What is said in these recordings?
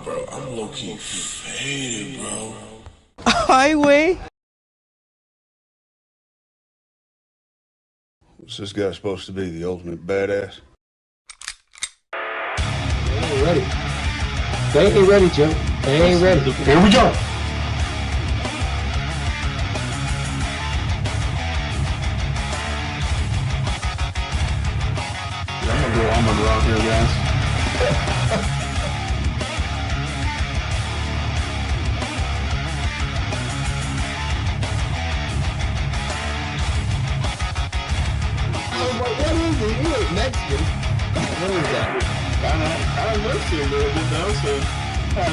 Bro, I'm low-key faded, bro. Highway. What's this guy supposed to be, the ultimate badass? They ain't ready. They ain't ready, Jim. They ain't ready. Here we go. I'm gonna go Armored Rock here, guys. What is it? You ain't Mexican. What is that? I missed you a little bit though, so I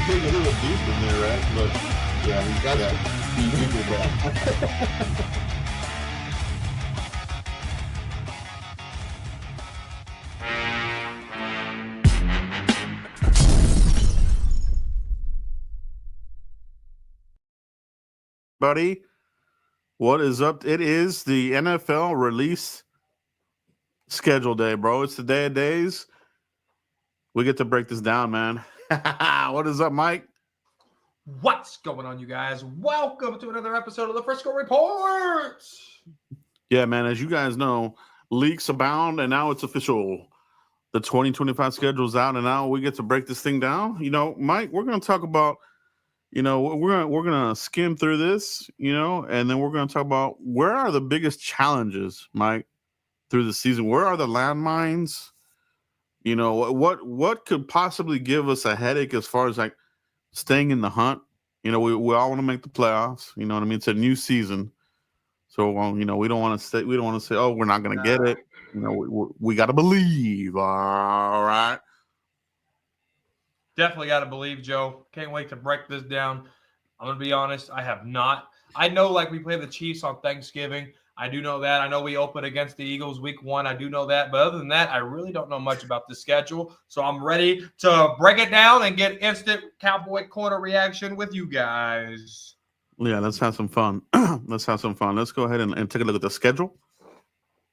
dig a little deep in there, right? But yeah, you did that. Buddy, what is up? It is the NFL release schedule day, bro. It's the day of days. We get to break this down, man. What is up, Mike? What's going on, you guys? Welcome to another episode of the Frisco Report. Yeah, man, as you guys know, leaks abound, and now it's official. The 2025 schedule's out, and now we get to break this thing down. You know, Mike, we're going to talk about, we're gonna skim through this, and then we're going to talk about where are the biggest challenges, Mike, through the season. Where are the landmines? What could possibly give us a headache as far as like staying in the hunt? We all want to make the playoffs. You know what I mean? It's a new season, so we don't want to say. We don't want to say, oh, we're not going to get it. We got to believe. All right. Definitely got to believe, Joe. Can't wait to break this down. I'm going to be honest. I have not. I know, like, we play the Chiefs on Thanksgiving. I do know that. I know we open against the Eagles week 1. I do know that. But other than that, I really don't know much about the schedule. So I'm ready to break it down and get instant Cowboy corner reaction with you guys. Yeah, let's have some fun. Let's go ahead and take a look at the schedule.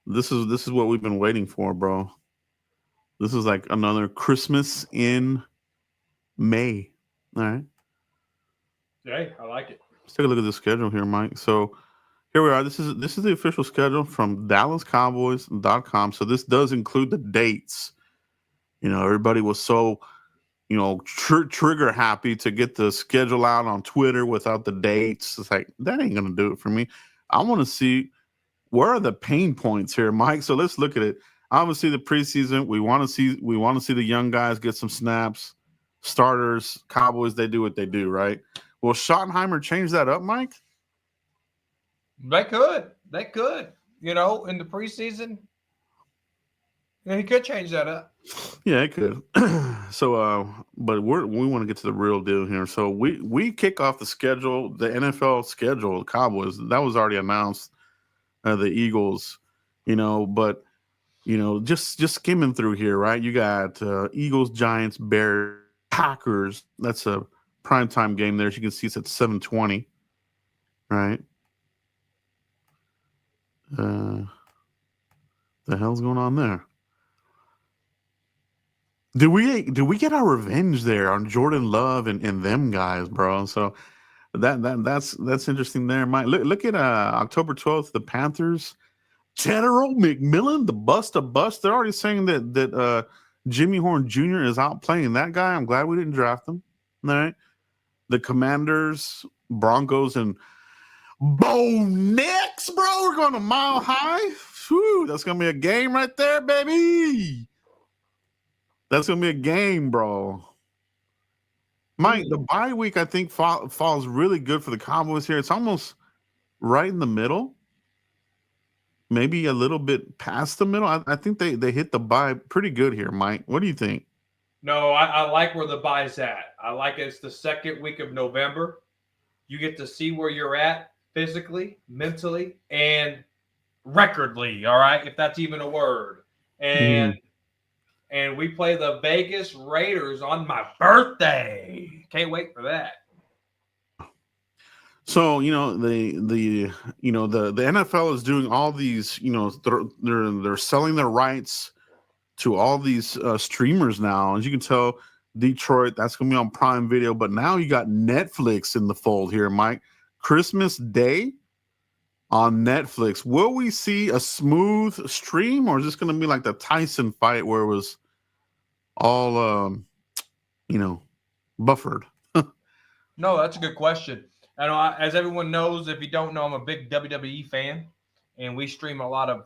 This is what we've been waiting for, bro. This is like another Christmas in May. All right. Hey, I like it. Let's take a look at the schedule here, Mike. So here we are. This is the official schedule from DallasCowboys.com. So this does include the dates. Everybody was so, trigger happy to get the schedule out on Twitter without the dates. It's like, that ain't going to do it for me. I want to see where are the pain points here, Mike. So let's look at it. Obviously, the preseason, we want to see the young guys get some snaps. Starters, Cowboys, they do what they do, right? Will Schottenheimer change that up, Mike? They could. In the preseason, he could change that up. Yeah, it could. So, but we want to get to the real deal here. So we kick off the schedule, the NFL schedule, the Cowboys. That was already announced. The Eagles, but just skimming through here, right? You got Eagles, Giants, Bears, Packers. That's a primetime game there. As you can see, it's at 7:20, right? The hell's going on there? Do we get our revenge there on Jordan Love and them guys, bro? So that's interesting there, Mike. Look at October 12th, the Panthers. General McMillan, the bust of bust. They're already saying that Jimmy Horn Jr. is out playing that guy. I'm glad we didn't draft him. All right. The Commanders, Broncos, and Bo Nix, bro. We're going to Mile High. Whew, that's going to be a game right there, baby. That's going to be a game, bro. Mike, the bye week, I think, falls really good for the Cowboys here. It's almost right in the middle. Maybe a little bit past the middle. I think they hit the bye pretty good here, Mike. What do you think? No, I like where the bye's at. I like it's the second week of November. You get to see where you're at physically, mentally, and recordly, all right, if that's even a word. And we play the Vegas Raiders on my birthday. Can't wait for that. So the NFL is doing all these. They're selling their rights to all these streamers now. As you can tell, Detroit. That's going to be on Prime Video. But now you got Netflix in the fold here, Mike. Christmas Day on Netflix. Will we see a smooth stream, or is this going to be like the Tyson fight where it was all, buffered? No, that's a good question. I know, as everyone knows, if you don't know, I'm a big WWE fan, and we stream a lot of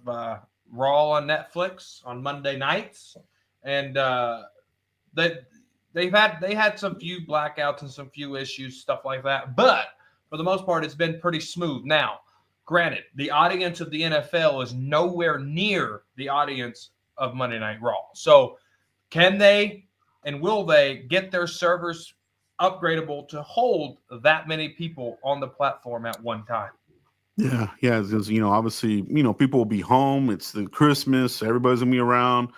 Raw on Netflix on Monday nights, and they had some few blackouts and some few issues, stuff like that. But for the most part, it's been pretty smooth. Now, granted, the audience of the NFL is nowhere near the audience of Monday Night Raw. So, can they and will they get their servers upgradable to hold that many people on the platform at one time? Yeah, because obviously, people will be home. It's the Christmas, everybody's gonna be around.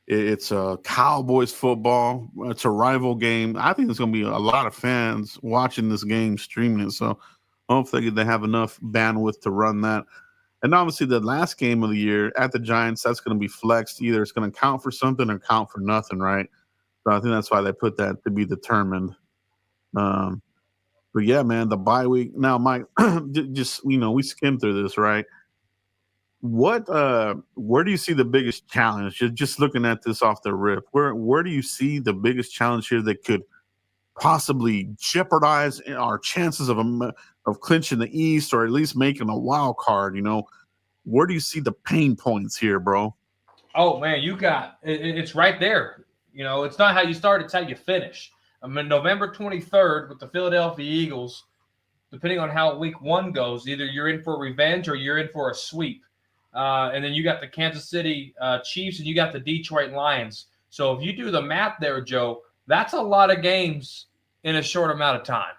It's a Cowboys football. It's a rival game. I think there's gonna be a lot of fans watching this game, streaming it. So hopefully they have enough bandwidth to run that. And obviously, the last game of the year at the Giants, that's going to be flexed. Either it's going to count for something or count for nothing, right? So I think that's why they put that to be determined. But yeah, man, the bye week. Now, Mike, just we skimmed through this, right? Where do you see the biggest challenge? Just looking at this off the rip, where do you see the biggest challenge here that could possibly jeopardize our chances of clinching the East, or at least making a wild card? Where do you see the pain points here, bro? Oh man, it's right there. It's not how you start; it's how you finish. I mean, November 23rd with the Philadelphia Eagles. Depending on how Week 1 goes, either you're in for revenge or you're in for a sweep. And then you got the Kansas City Chiefs and you got the Detroit Lions. So if you do the math there, Joe, that's a lot of games in a short amount of time.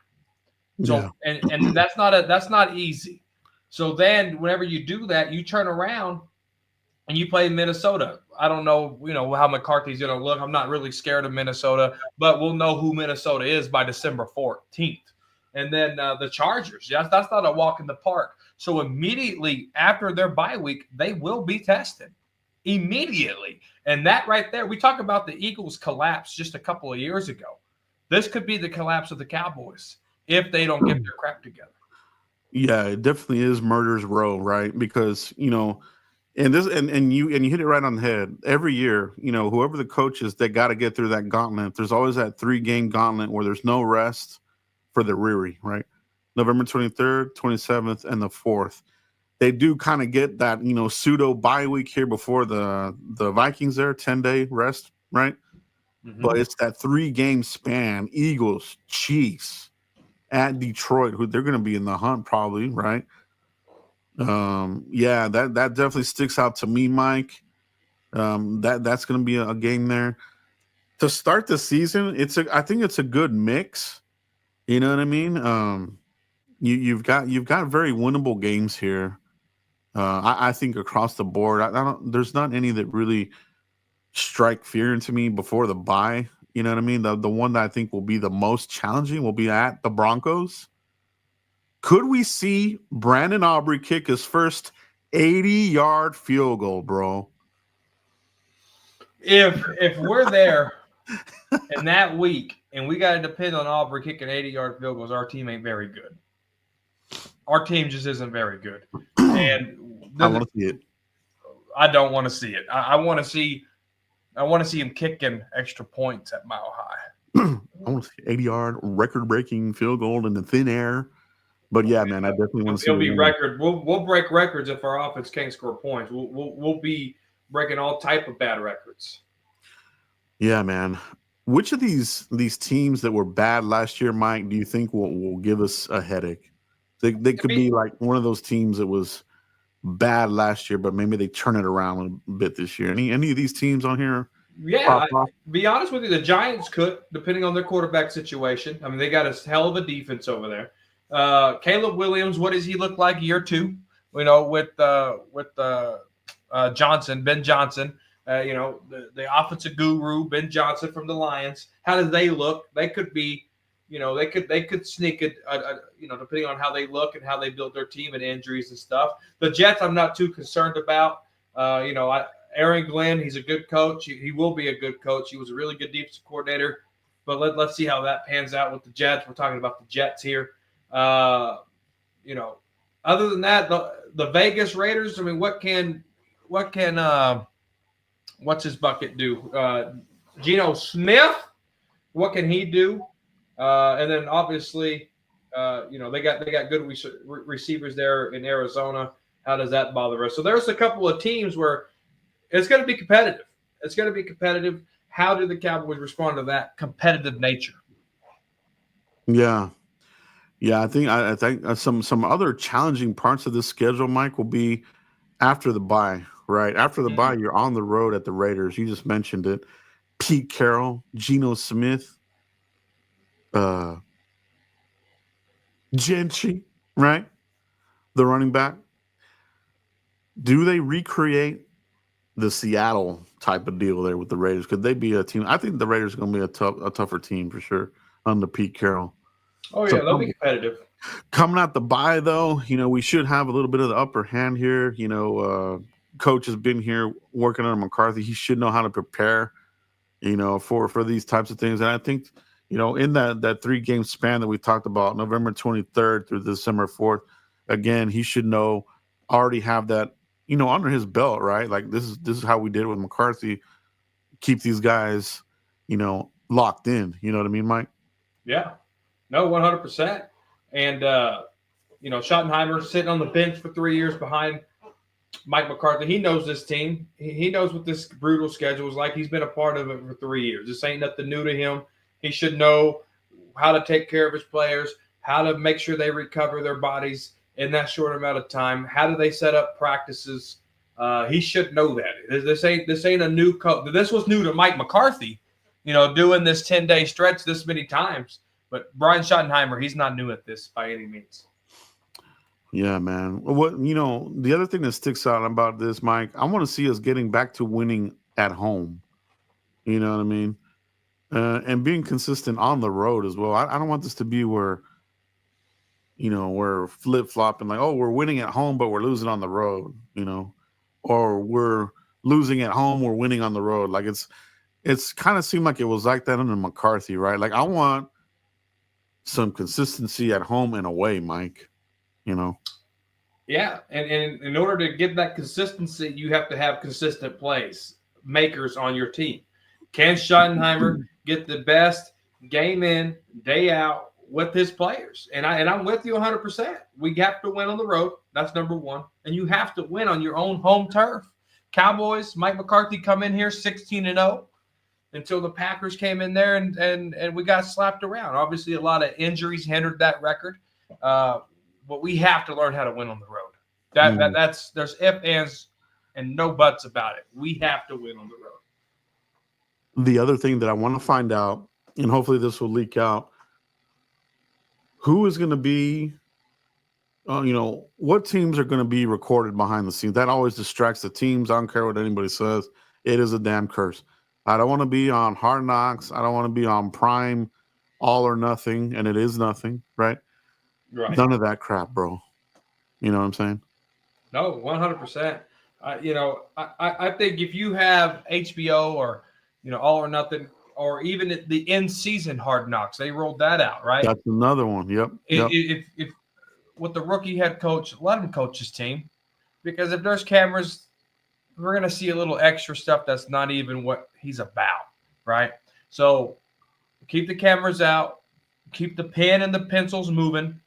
So yeah. and that's not easy. So then whenever you do that, you turn around and you play Minnesota. I don't know, how McCarthy's going to look. I'm not really scared of Minnesota, but we'll know who Minnesota is by December 14th. And then the Chargers. Yes, that's not a walk in the park. So immediately after their bye week, they will be tested immediately. And that right there, we talk about the Eagles collapse just a couple of years ago. This could be the collapse of the Cowboys if they don't get their crap together. Yeah, it definitely is murder's row, right? Because, and you hit it right on the head. Every year, whoever the coach is, they got to get through that gauntlet. There's always that 3-game gauntlet where there's no rest for the Riri, right? November 23rd, 27th, and the 4th. They do kind of get that, pseudo bye week here before the Vikings there, 10-day rest, right? Mm-hmm. But it's that 3-game span, Eagles, Chiefs, at Detroit, who they're going to be in the hunt probably, right? Yeah, that definitely sticks out to me, Mike. That's going to be a game there. To start the season, I think it's a good mix. You know what I mean? You've got very winnable games here. I think across the board, there's not any that really strike fear into me before the bye. You know what I mean? The one that I think will be the most challenging will be at the Broncos. Could we see Brandon Aubrey kick his first 80-yard field goal, bro? If we're there in that week and we got to depend on Aubrey kicking 80-yard field goals, our team ain't very good. Our team just isn't very good. And I want to see it. I don't want to see it. I want to see him kicking extra points at Mile High. I want to see 80-yard record-breaking field goal in the thin air. But yeah, man, I definitely want to see. It'll be record. We'll break records if our offense can't score points. We'll be breaking all type of bad records. Yeah, man. Which of these teams that were bad last year, Mike, do you think will give us a headache? They could be like one of those teams that was bad last year, but maybe they turn it around a bit this year. Any of these teams on here? Yeah, be honest with you, the Giants could, depending on their quarterback situation. I mean, they got a hell of a defense over there. Caleb Williams, what does he look like year 2? With Johnson, Ben Johnson. The offensive guru, Ben Johnson from the Lions. How do they look? They could be, they could sneak it, depending on how they look and how they build their team and injuries and stuff. The Jets, I'm not too concerned about. Aaron Glenn, he's a good coach. He will be a good coach. He was a really good defensive coordinator. But let's see how that pans out with the Jets. We're talking about the Jets here. You know, other than that, the Vegas Raiders. I mean, what can what's his bucket do? Geno Smith. What can he do? And then obviously, they got good receivers there in Arizona. How does that bother us? So there's a couple of teams where it's going to be competitive. It's going to be competitive. How do the Cowboys respond to that competitive nature? Yeah. I think some other challenging parts of this schedule, Mike, will be after the bye. Right after the bye, you're on the road at the Raiders. You just mentioned it. Pete Carroll, Geno Smith, Gentry, right? The running back. Do they recreate the Seattle type of deal there with the Raiders? Could they be a team? I think the Raiders are going to be a tougher team for sure under Pete Carroll. Oh, yeah, they'll be competitive. Coming out the bye, though, we should have a little bit of the upper hand here. Coach has been here working on McCarthy. He should know how to prepare, for these types of things. And I think, in that 3-game span that we talked about, November 23rd through December 4th, again, he should already have that, under his belt, right? Like this is how we did with McCarthy. Keep these guys, locked in. You know what I mean, Mike? Yeah. No, 100%. And, Schottenheimer sitting on the bench for 3 years behind Mike McCarthy. He knows this team. He knows what this brutal schedule is like. He's been a part of it for 3 years. This ain't nothing new to him. He should know how to take care of his players, how to make sure they recover their bodies in that short amount of time. How do they set up practices? He should know that. This ain't a new coach. This was new to Mike McCarthy, doing this 10-day stretch this many times. But Brian Schottenheimer, he's not new at this by any means. Yeah, man. The other thing that sticks out about this, Mike, I want to see us getting back to winning at home. You know what I mean? And being consistent on the road as well. I don't want this to be where, we're flip-flopping like, oh, we're winning at home, but we're losing on the road, or we're losing at home, we're winning on the road. Like it's kind of seemed like it was like that under McCarthy, right? Like I want some consistency at home and away, Mike, Yeah, and in order to get that consistency, you have to have consistent plays makers on your team. Can Schottenheimer get the best game in, day out with his players? And I'm with you 100%. We have to win on the road. That's number one. And you have to win on your own home turf. Cowboys, Mike McCarthy come in here 16-0 until the Packers came in there and we got slapped around. Obviously, a lot of injuries hindered that record. But we have to learn how to win on the road. That's there's ifs, ands, and no buts about it. We have to win on the road. The other thing that I want to find out, and hopefully this will leak out, who is going to be, what teams are going to be recorded behind the scenes. That always distracts the teams. I don't care what anybody says. It is a damn curse. I don't want to be on Hard Knocks. I don't want to be on Prime, All or Nothing, and it is nothing, right? Right. None of that crap, bro. You know what I'm saying? No, 100%. I think if you have HBO or, All or Nothing, or even the in-season Hard Knocks, they rolled that out, right? That's another one. Yep. If with the rookie head coach, let him coach his team, because if there's cameras, we're going to see a little extra stuff that's not even what he's about, right? So keep the cameras out, keep the pen and the pencils moving,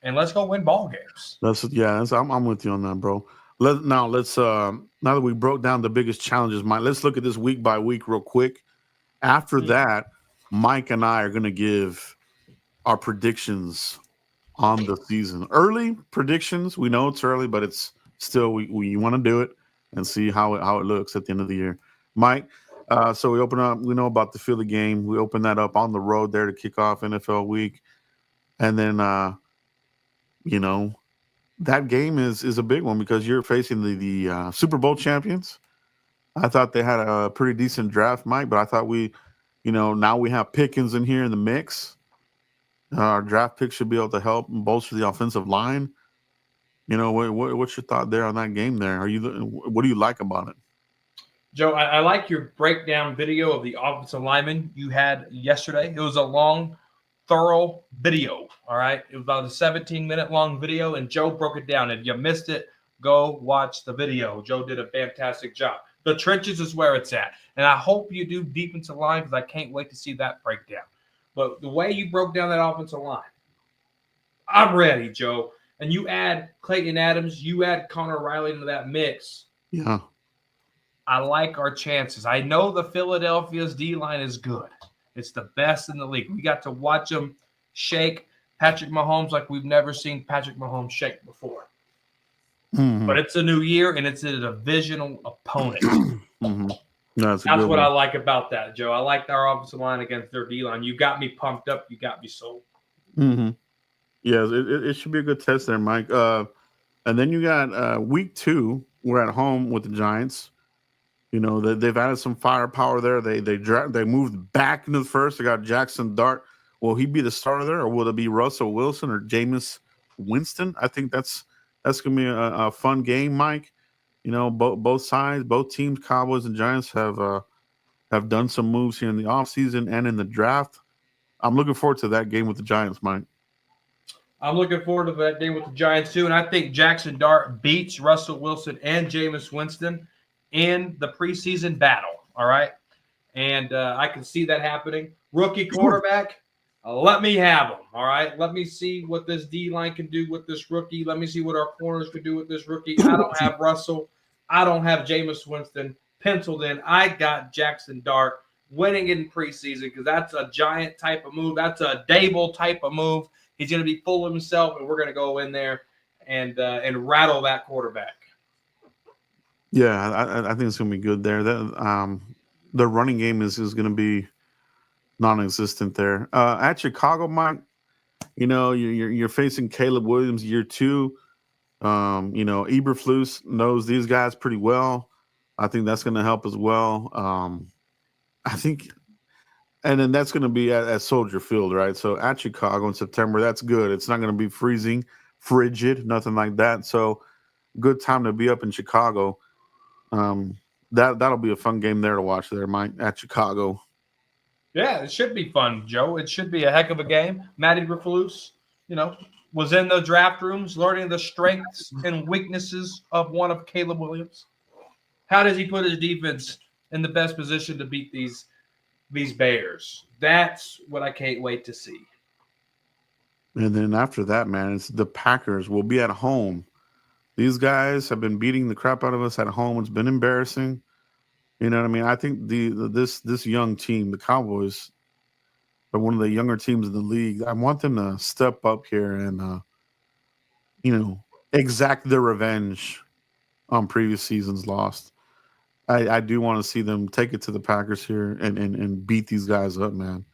and let's go win ball games. I'm with you on that, bro. Now that we broke down the biggest challenges, Mike, let's look at this week by week real quick. After that, Mike and I are going to give our predictions on the season. Early predictions. We know it's early, but it's still we want to do it and see how it looks at the end of the year. Mike, so we open up. We know about the Philly game. We open that up on the road there to kick off NFL week, and then that game is a big one because you're facing the Super Bowl champions. I thought they had a pretty decent draft, Mike, but I thought now we have Pickens in here in the mix. Our draft pick should be able to help and bolster the offensive line. What's your thought there on that game there? What do you like about it? Joe, I like your breakdown video of the offensive lineman you had yesterday. It was a long, thorough video. All right. It was about a 17-minute long video, and Joe broke it down. If you missed it, go watch the video. Joe did a fantastic job. The trenches is where it's at. And I hope you do defensive line because I can't wait to see that breakdown. But the way you broke down that offensive line, I'm ready, Joe. And you add Clayton Adams, you add Connor Riley into that mix. Yeah. I like our chances. I know the Philadelphia's D-line is good. It's the best in the league. We got to watch them shake Patrick Mahomes like we've never seen Patrick Mahomes shake before. Mm-hmm. But it's a new year, and it's a divisional opponent. Mm-hmm. That's what I like about that, Joe. I like our offensive line against their D-line. You got me pumped up. You got me sold. Mm-hmm. Yeah, it should be a good test there, Mike. And then you got week 2. We're at home with the Giants. You know, they've added some firepower there. They moved back into the first. They got Jackson Dart. Will he be the starter there, or will it be Russell Wilson or Jameis Winston? I think that's going to be a fun game, Mike. You know, both sides, both teams, Cowboys and Giants, have done some moves here in the offseason and in the draft. I'm looking forward to that game with the Giants, Mike. I'm looking forward to that game with the Giants, too. And I think Jackson Dart beats Russell Wilson and Jameis Winston in the preseason battle, all right? And I can see that happening. Rookie quarterback, let me have him, all right? Let me see what this D-line can do with this rookie. Let me see what our corners can do with this rookie. I don't have Russell. I don't have Jameis Winston penciled in. I got Jackson Dart winning in preseason because that's a Giant type of move. That's a Dable type of move. He's going to be full of himself, and we're going to go in there and rattle that quarterback. Yeah, I think it's going to be good there. The running game is going to be non-existent there. At Chicago, Mike, you know, you're facing Caleb Williams year 2. You know, Eberflus knows these guys pretty well. I think that's going to help as well. I think, and then that's going to be at Soldier Field, right? So at Chicago in September, that's good. It's not going to be freezing, frigid, nothing like that. So good time to be up in Chicago. That'll be a fun game there to watch there, Mike, at Chicago. Yeah, it should be fun, Joe. It should be a heck of a game. Matty Eberflus, you know, was in the draft rooms learning the strengths and weaknesses of one of Caleb Williams. How does he put his defense in the best position to beat these Bears? That's what I can't wait to see. And then after that, man, it's the Packers will be at home. These guys have been beating the crap out of us at home. It's been embarrassing. You know what I mean? I think this young team, the Cowboys, are one of the younger teams in the league. I want them to step up here and, you know, exact their revenge on previous seasons lost. I do want to see them take it to the Packers here and beat these guys up, man.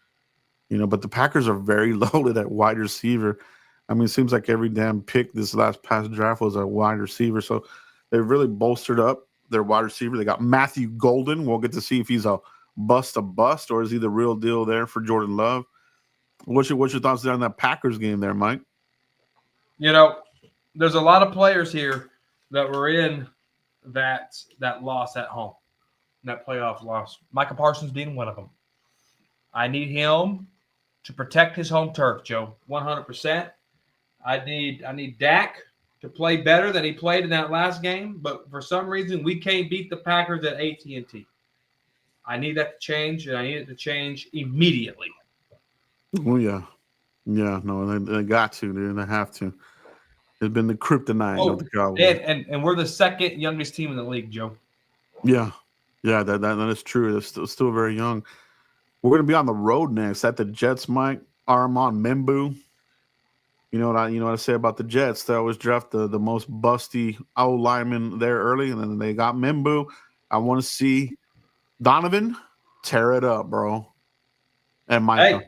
You know, but the Packers are very loaded at wide receiver. I mean, it seems like every damn pick this past draft was a wide receiver. So they've really bolstered up their wide receiver. They got Matthew Golden. We'll get to see if he's a bust or is he the real deal there for Jordan Love. What's your thoughts there on that Packers game there, Mike? You know, there's a lot of players here that were in that loss at home, that playoff loss. Micah Parsons being one of them. I need him to protect his home turf, Joe, 100%. I need Dak to play better than he played in that last game, but for some reason we can't beat the Packers at AT&T. I need that to change, and I need it to change immediately. Oh, yeah. Yeah, no, they got to, dude. They have to. It's been the kryptonite of the Cowboys. And we're the second youngest team in the league, Joe. Yeah. Yeah, that is true. They're still very young. We're going to be on the road next at the Jets, Mike. Armand Membu. You know what I say about the Jets? They always draft the most busty old lineman there early, and then they got Membu. I want to see Donovan tear it up, bro. And Micah.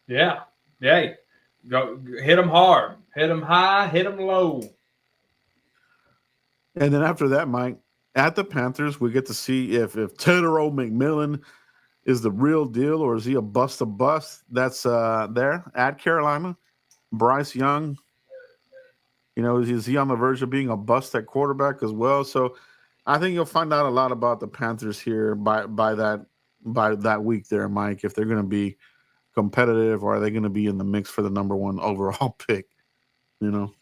Hey. Yeah. Go hit him hard. Hit him high, hit him low. And then after that, Mike, at the Panthers, we get to see if Tedero McMillan is the real deal or is he a bust? That's there at Carolina. Bryce Young, you know, is he on the verge of being a bust at quarterback as well? So I think you'll find out a lot about the Panthers here by that week there, Mike. If they're going to be competitive or are they going to be in the mix for the number one overall pick? You know.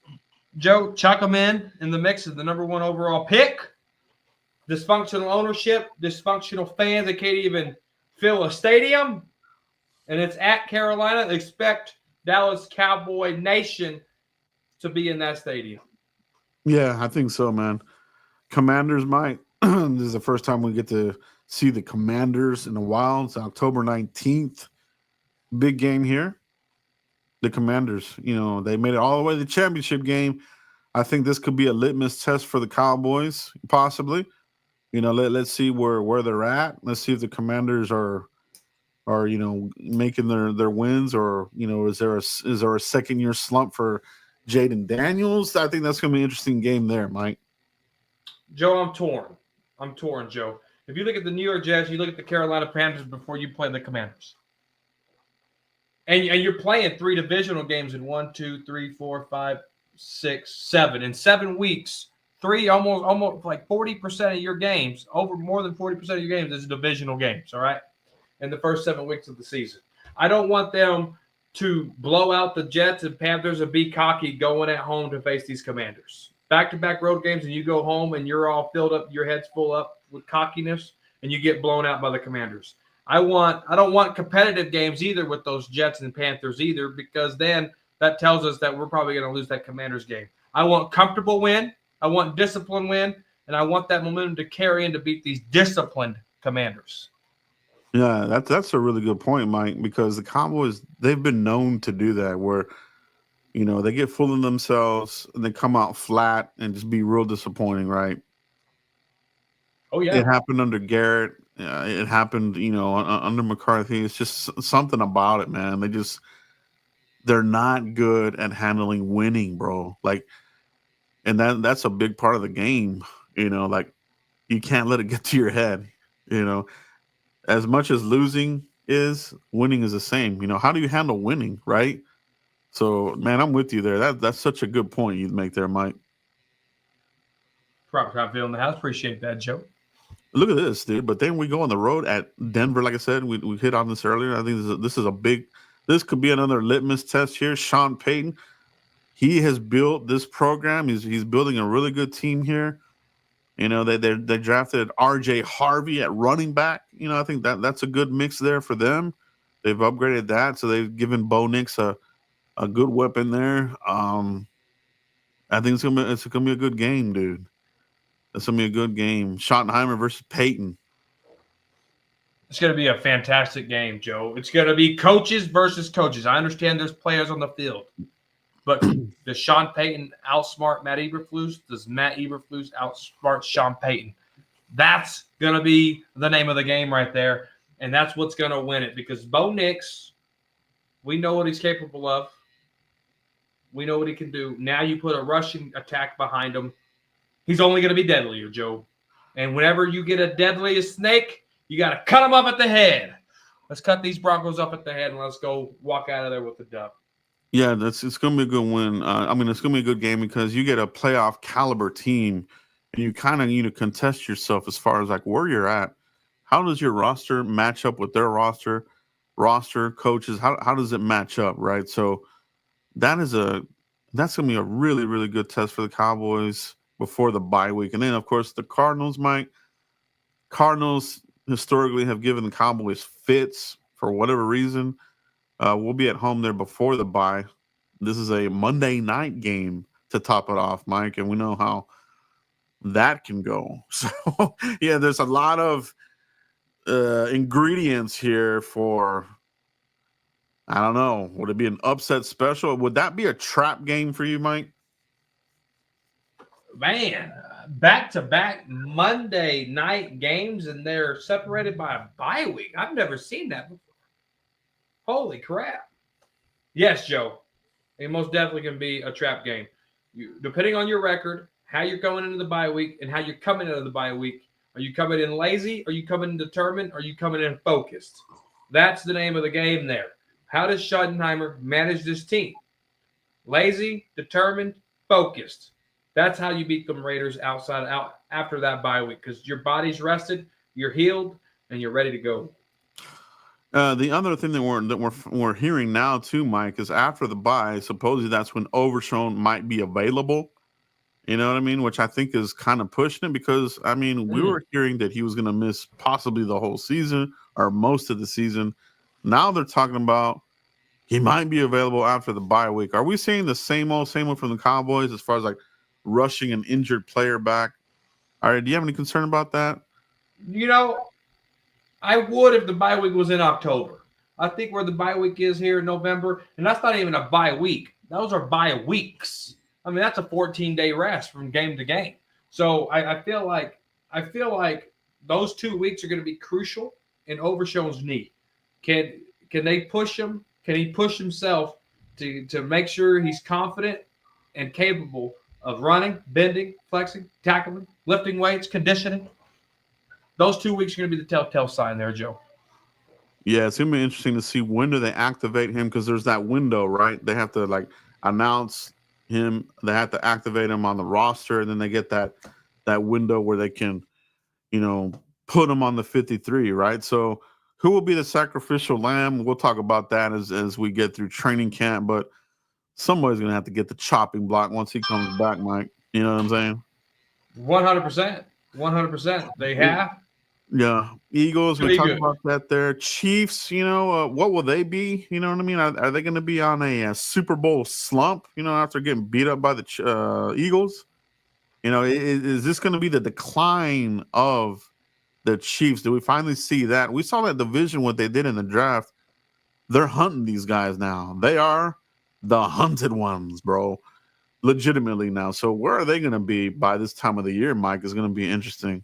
Joe, chuck them in the mix of the number one overall pick. Dysfunctional ownership, dysfunctional fans that can't even fill a stadium. And it's at Carolina. Expect Dallas Cowboy Nation to be in that stadium. Yeah, I think so, man. Commanders might. This is the first time we get to see the Commanders in a while. It's October 19th. Big game here. The Commanders, they made it all the way to the championship game. I think this could be a litmus test for the Cowboys, possibly. Let's see where they're at. Let's see if the Commanders are making their wins, or is there a second year slump for Jaden Daniels? I think that's going to be an interesting game there, Mike. Joe, I'm torn, Joe. If you look at the New York Jets, you look at the Carolina Panthers before you play the Commanders. And you're playing 3 divisional games in 1, 2, 3, 4, 5, 6, 7. In 7 weeks, almost like 40% of your games, more than 40% of your games is divisional games, all right? In the first 7 weeks of the season. I don't want them to blow out the Jets and Panthers and be cocky going at home to face these Commanders. Back-to-back road games, and you go home and you're all filled up, your head's full up with cockiness, and you get blown out by the Commanders. I don't want competitive games either with those Jets and Panthers either, because then that tells us that we're probably going to lose that Commanders game. I want comfortable win, I want disciplined win, and I want that momentum to carry in to beat these disciplined Commanders. Yeah, that's a really good point, Mike, because the Cowboys, they've been known to do that where, they get full of themselves and they come out flat and just be real disappointing, right? Oh, yeah. It happened under Garrett. It happened, under McCarthy. It's just something about it, man. They're not good at handling winning, bro. And that's a big part of the game, you can't let it get to your head, As much as losing is, winning is the same. How do you handle winning, right? So, man, I'm with you there. That's such a good point you make there, Mike. Proper time feeling the house. Appreciate that, Joe. Look at this, dude. But then we go on the road at Denver. Like I said, we hit on this earlier. I think this could be another litmus test here. Sean Payton, he has built this program. He's building a really good team here. They drafted R.J. Harvey at running back. I think that's a good mix there for them. They've upgraded that, so they've given Bo Nix a good weapon there. I think it's gonna be a good game, dude. It's gonna be a good game. Schottenheimer versus Payton. It's gonna be a fantastic game, Joe. It's gonna be coaches versus coaches. I understand there's players on the field, but does Sean Payton outsmart Matt Eberflus? Does Matt Eberflus outsmart Sean Payton? That's gonna be the name of the game right there, and that's what's gonna win it. Because Bo Nix, we know what he's capable of. We know what he can do. Now you put a rushing attack behind him. He's only going to be deadlier, Joe. And whenever you get a deadliest snake, you got to cut him up at the head. Let's cut these Broncos up at the head and let's go walk out of there with the dub. Yeah, it's going to be a good win. It's going to be a good game because you get a playoff caliber team, and you kind of need to contest yourself as far as where you're at. How does your roster match up with their roster coaches? How does it match up, right? So that's going to be a really, really good test for the Cowboys before the bye week. And then, of course, the Cardinals, Mike. Cardinals historically have given the Cowboys fits for whatever reason. We'll be at home there before the bye. This is a Monday night game to top it off, Mike, and we know how that can go. So, yeah, there's a lot of ingredients here for, I don't know, would it be an upset special? Would that be a trap game for you, Mike? Man, back-to-back Monday night games, and they're separated by a bye week. I've never seen that before. Holy crap. Yes, Joe. It most definitely can be a trap game. Depending on your record, how you're going into the bye week, and how you're coming into the bye week. Are you coming in lazy? Are you coming in determined? Are you coming in focused? That's the name of the game there. How does Schottenheimer manage this team? Lazy, determined, focused. That's how you beat them Raiders out after that bye week, because your body's rested, you're healed, and you're ready to go. The other thing that we're hearing now too, Mike, is after the bye, supposedly that's when Overshown might be available. You know what I mean? Which I think is kind of pushing it, because I mean we were hearing that he was going to miss possibly the whole season or most of the season. Now they're talking about he might be available after the bye week. Are we seeing the same old from the Cowboys as far as like rushing an injured player back? All right, do you have any concern about that? You know, I would if the bye week was in October. I think where the bye week is here in November, and that's not even a bye week. Those are bye weeks. I mean, that's a 14-day rest from game to game. So I feel like those 2 weeks are going to be crucial in Overshown's knee. Can they push him? Can he push himself to make sure he's confident and capable of running, bending, flexing, tackling, lifting weights, conditioning? Those 2 weeks are going to be the telltale sign there, Joe. Yeah, it's going to be interesting to see when do they activate him, because there's that window, right? They have to like announce him. They have to activate him on the roster, and then they get that window where they can, put him on the 53, right? So who will be the sacrificial lamb? We'll talk about that as we get through training camp, but somebody's going to have to get the chopping block once he comes back, Mike. You know what I'm saying? 100%. 100%. They have. Yeah. Eagles, we talked about that there. Chiefs, what will they be? You know what I mean? Are they going to be on a Super Bowl slump, after getting beat up by the Eagles? Is this going to be the decline of the Chiefs? Do we finally see that? We saw that division, what they did in the draft. They're hunting these guys now. They are the hunted ones, bro. Legitimately now. So where are they going to be by this time of the year, Mike, is going to be interesting,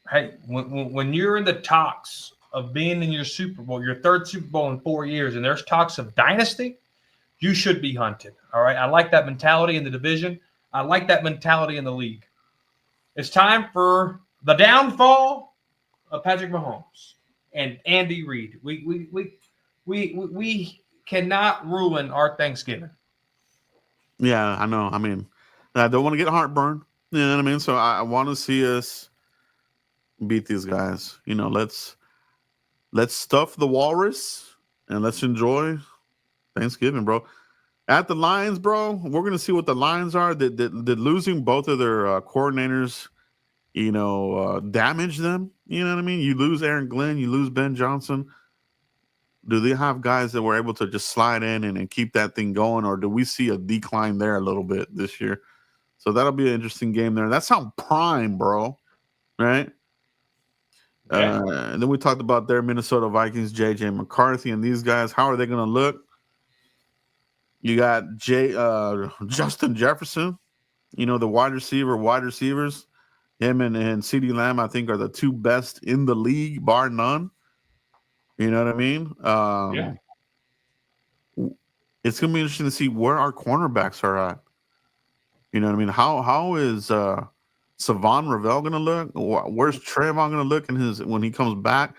Hey, when you're in the talks of being in your Super Bowl, your third Super Bowl in 4 years, and there's talks of dynasty, you should be hunted, all right? I like that mentality in the division. I like that mentality in the league. It's time for the downfall of Patrick Mahomes and Andy Reid. We cannot ruin our Thanksgiving. Yeah, I know. I mean, I don't want to get heartburn. You know what I mean? So I want to see us beat these guys. Let's stuff the walrus and let's enjoy Thanksgiving, bro. At the Lions, bro, we're gonna see what the Lions are. Did losing both of their coordinators, damage them? You know what I mean? You lose Aaron Glenn, you lose Ben Johnson. Do they have guys that were able to just slide in and keep that thing going, or do we see a decline there a little bit this year? So that'll be an interesting game there. That's on Prime, bro. Right? Yeah. And then we talked about their Minnesota Vikings, J.J. McCarthy, and these guys. How are they going to look? You got Justin Jefferson, the wide receivers. Him and CeeDee Lamb, I think, are the two best in the league, bar none. You know what I mean? Yeah. It's going to be interesting to see where our cornerbacks are at. You know what I mean? How is Savon Ravel going to look? Where's Trayvon going to look when he comes back?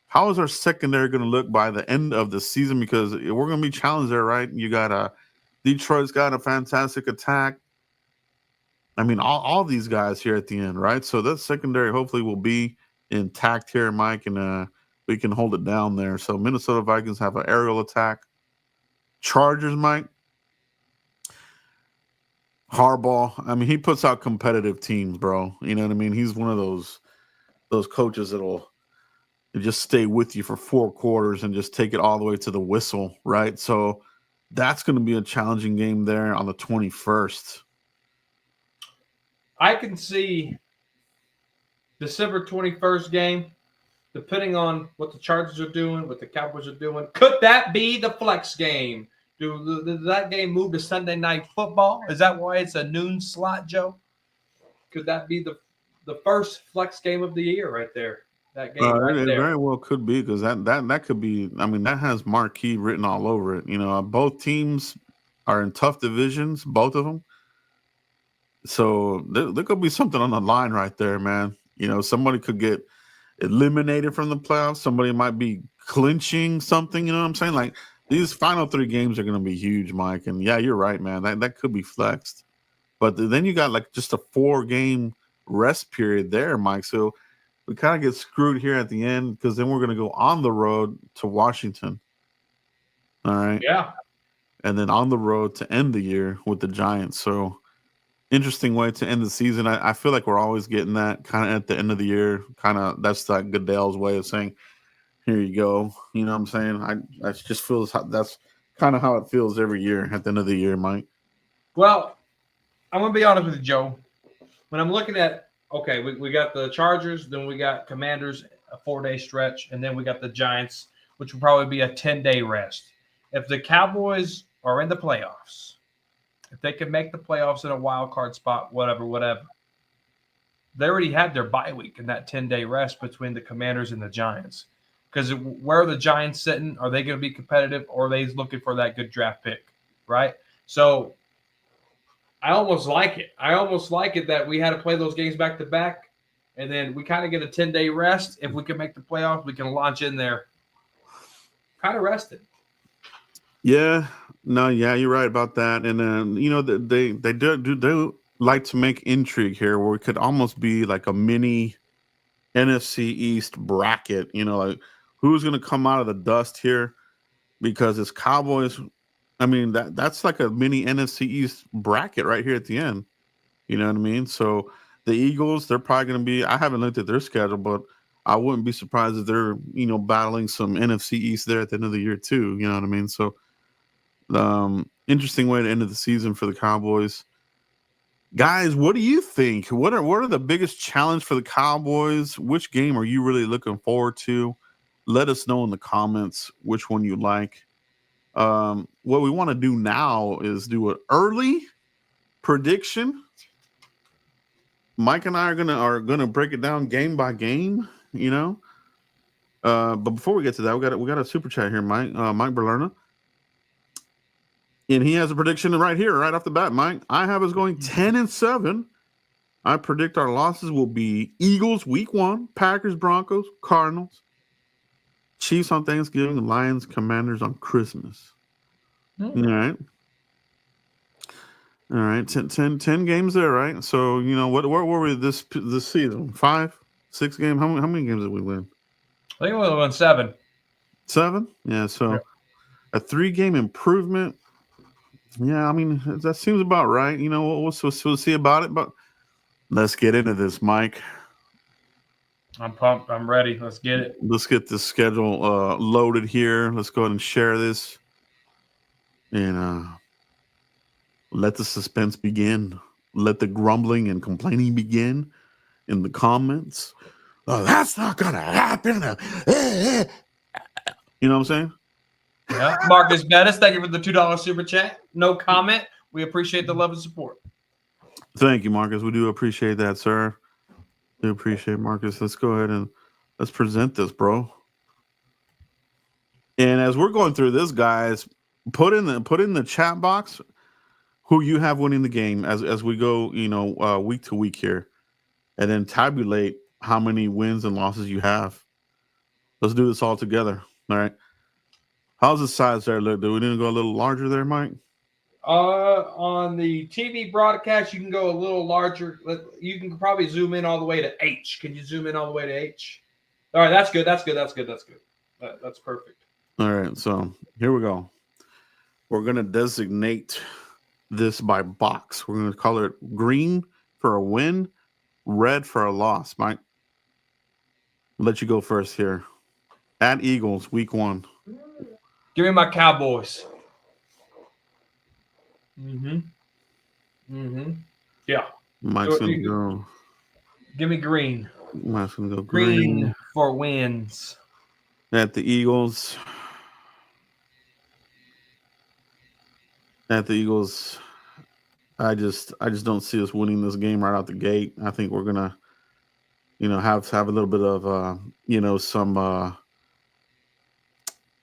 How is our secondary going to look by the end of the season? Because we're going to be challenged there, right? You got Detroit's got a fantastic attack. I mean, all these guys here at the end, right? So that secondary hopefully will be intact here, Mike, and we can hold it down there. So Minnesota Vikings have an aerial attack. Chargers, Mike. Harbaugh, I mean, he puts out competitive teams, bro. You know what I mean? He's one of those coaches that'll just stay with you for 4 quarters and just take it all the way to the whistle, right? So that's going to be a challenging game there on the 21st. I can see December 21st game, depending on what the Chargers are doing, what the Cowboys are doing. Could that be the flex game? Does that game move to Sunday Night Football? Is that why it's a noon slot, Joe? Could that be the first flex game of the year right there? That game it very well could be, because that could be. I mean, that has marquee written all over it. Both teams are in tough divisions, both of them. So there could be something on the line right there, man. Somebody could get eliminated from the playoffs. Somebody might be clinching something. You know what I'm saying? Like, these final 3 games are going to be huge, Mike. And yeah, you're right, man. That could be flexed. But then you got like just a 4-game rest period there, Mike. So we kind of get screwed here at the end because then we're going to go on the road to Washington. All right. Yeah. And then on the road to end the year with the Giants. So interesting way to end the season. I feel like we're always getting that kind of at the end of the year. Kind of that's like Goodell's way of saying, here you go. You know what I'm saying? I just feels that's kind of how it feels every year at the end of the year, Mike. Well, I'm going to be honest with you, Joe. When I'm looking at, okay, we got the Chargers, then we got Commanders, a 4-day stretch, and then we got the Giants, which will probably be a 10-day rest. If the Cowboys are in the playoffs, if they can make the playoffs in a wild card spot, whatever, they already had their bye week in that 10-day rest between the Commanders and the Giants. Because where are the Giants sitting? Are they going to be competitive, or are they looking for that good draft pick, right? So I almost like it. I almost like it that we had to play those games back to back, and then we kind of get a 10-day rest. If we can make the playoffs, we can launch in there kind of rested. Yeah, no, yeah, you're right about that. And then they do like to make intrigue here, where it could almost be like a mini NFC East bracket. Like who's going to come out of the dust here? Because it's Cowboys. I mean that's like a mini NFC East bracket right here at the end. You know what I mean? So the Eagles, they're probably going to be. I haven't looked at their schedule, but I wouldn't be surprised if they're battling some NFC East there at the end of the year too. You know what I mean? So. Interesting way to end the season for the Cowboys. Guys, what do you think? What are the biggest challenge for the Cowboys? Which game are you really looking forward to? Let us know in the comments which one you like. What we want to do now is do an early prediction. Mike and I are gonna break it down game by game. But before we get to that, we got a super chat here, Mike Berlerna. And he has a prediction right here, right off the bat, Mike. I have us going 10-7. I predict our losses will be Eagles week 1, Packers, Broncos, Cardinals, Chiefs on Thanksgiving, Lions, Commanders on Christmas. All right. All right. 10 games there, right? So, where were we this season? 5, 6 games? How many games did we win? I think we won 7. 7? Yeah, so a 3-game improvement. Yeah, I mean, that seems about right. We'll see about it, but let's get into this, Mike. I'm pumped. I'm ready. Let's get it. Let's get this schedule loaded here. Let's go ahead and share this. And let the suspense begin. Let the grumbling and complaining begin in the comments. Oh, that's not going to happen. You know what I'm saying? Yeah. Marcus Bettis, thank you for the $2 super chat. No comment. We appreciate the love and support. Thank you, Marcus. We do appreciate that, sir. We appreciate Marcus. Let's go ahead and let's present this, bro. And as we're going through this, guys, put in the chat box who you have winning the game as we go, week to week here, and then tabulate how many wins and losses you have. Let's do this all together. All right. How's the size there look? Do we need to go a little larger there, Mike? On the TV broadcast, you can go a little larger. You can probably zoom in all the way to H. Can you zoom in all the way to H? All right, that's good. That's perfect. All right, so here we go. We're going to designate this by box. We're going to color it green for a win, red for a loss. Mike, I'll let you go first here. At Eagles, week 1. Give me my Cowboys. Yeah. Mike's going to go. Give me green. Mike's going to go green for wins. At the Eagles. I just don't see us winning this game right out the gate. I think we're gonna, have a little bit of some.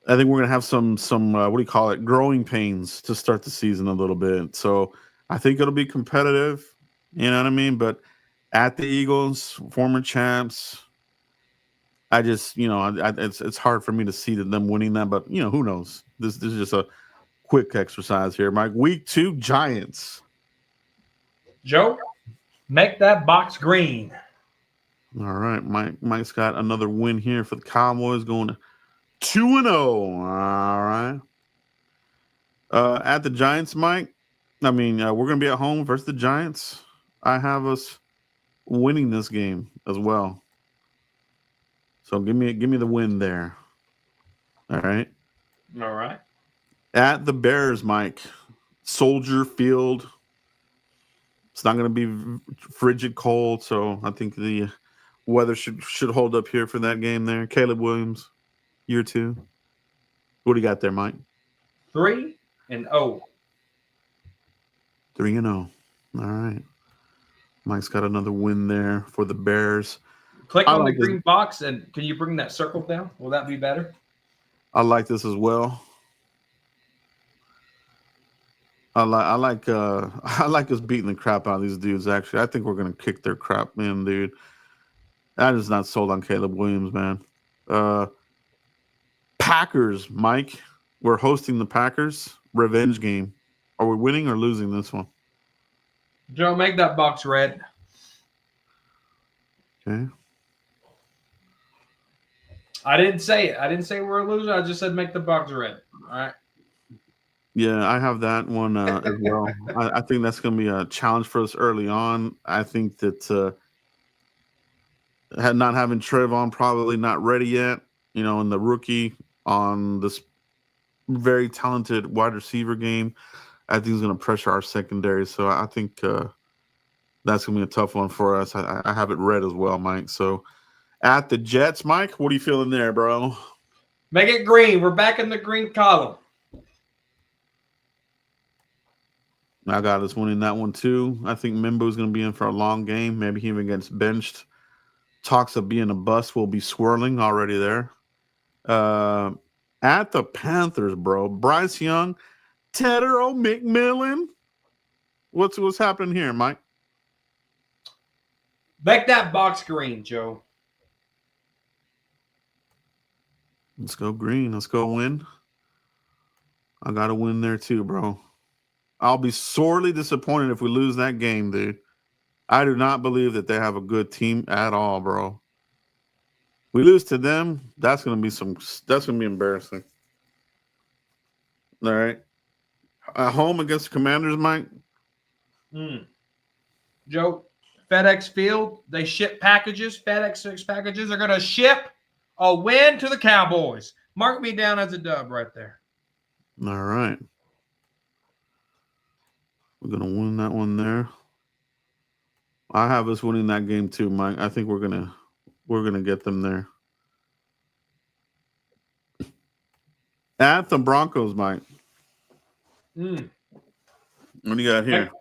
I think we're gonna have some what do you call it? Growing pains to start the season a little bit. So I think it'll be competitive. You know what I mean? But at the Eagles, former champs, I just it's hard for me to see them winning that. But who knows? This is just a quick exercise here, Mike. Week 2, Giants. Joe, make that box green. All right, Mike's got another win here for the Cowboys, going to 2-0. All right. At the Giants, Mike. I mean, we're gonna be at home versus the Giants. I have us winning this game as well. So give me the win there. All right. All right. At the Bears, Mike. Soldier Field. It's not going to be frigid cold, so I think the weather should hold up here for that game there. Caleb Williams, year 2. What do you got there, Mike? 3-0. 3-0. All right. Mike's got another win there for the Bears. Click on the green box, and can you bring that circle down? Will that be better? I like this as well. I like us beating the crap out of these dudes. Actually, I think we're gonna kick their crap in, dude. I'm just not sold on Caleb Williams, man. Packers, Mike. We're hosting the Packers. Revenge game. Are we winning or losing this one? Joe, make that box red. Okay. I didn't say it. I didn't say we're a loser. I just said make the box red. All right. Yeah, I have that one as well. I think that's going to be a challenge for us early on. I think that not having Trevon probably not ready yet, and the rookie on this very talented wide receiver game, I think is going to pressure our secondary. So I think that's going to be a tough one for us. I have it red as well, Mike. So at the Jets, Mike, what are you feeling there, bro? Make it green. We're back in the green column. I got us winning that one too. I think Mimbo's going to be in for a long game. Maybe he even gets benched. Talks of being a bust will be swirling already there. At the Panthers, bro. Bryce Young, Tedero McMillan. What's happening here, Mike? Make that box green, Joe. Let's go green. Let's go win. I got to win there too, bro. I'll be sorely disappointed if we lose that game, dude. I do not believe that they have a good team at all, bro. We lose to them, that's gonna be embarrassing. All right. At home against the Commanders, Mike. Joe, FedEx Field, they ship packages. FedEx packages are gonna ship a win to the Cowboys. Mark me down as a dub right there. All right. We're gonna win that one there. I have us winning that game too, Mike. I think we're gonna get them there. At the Broncos, Mike. What do you got here?